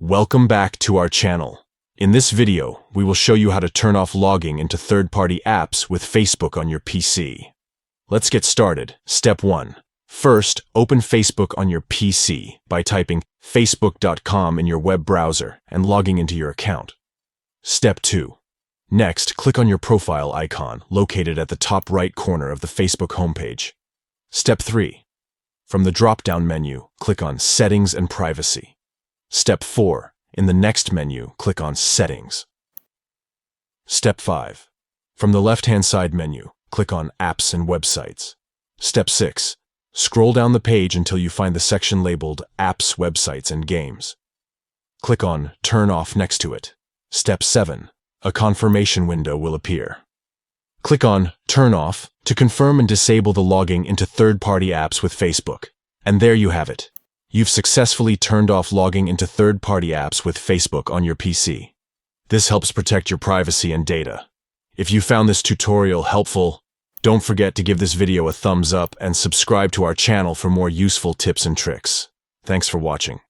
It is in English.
Welcome back to our channel. In this video, we will show you how to turn off logging into third-party apps with Facebook on your PC. Let's get started. Step 1. First, open Facebook on your PC by typing facebook.com in your web browser and logging into your account. Step 2. Next, click on your profile icon located at the top right corner of the Facebook homepage. Step 3. From the drop-down menu, click on Settings and Privacy. Step 4. In the next menu, click on Settings. Step 5. From the left-hand side menu, click on Apps and Websites. Step 6. Scroll down the page until you find the section labeled Apps, Websites, and Games. Click on Turn Off next to it. Step 7. A confirmation window will appear. Click on Turn Off to confirm and disable the logging into third-party apps with Facebook. And there you have it. You've successfully turned off logging into third-party apps with Facebook on your PC. This helps protect your privacy and data. If you found this tutorial helpful, don't forget to give this video a thumbs up and subscribe to our channel for more useful tips and tricks. Thanks for watching.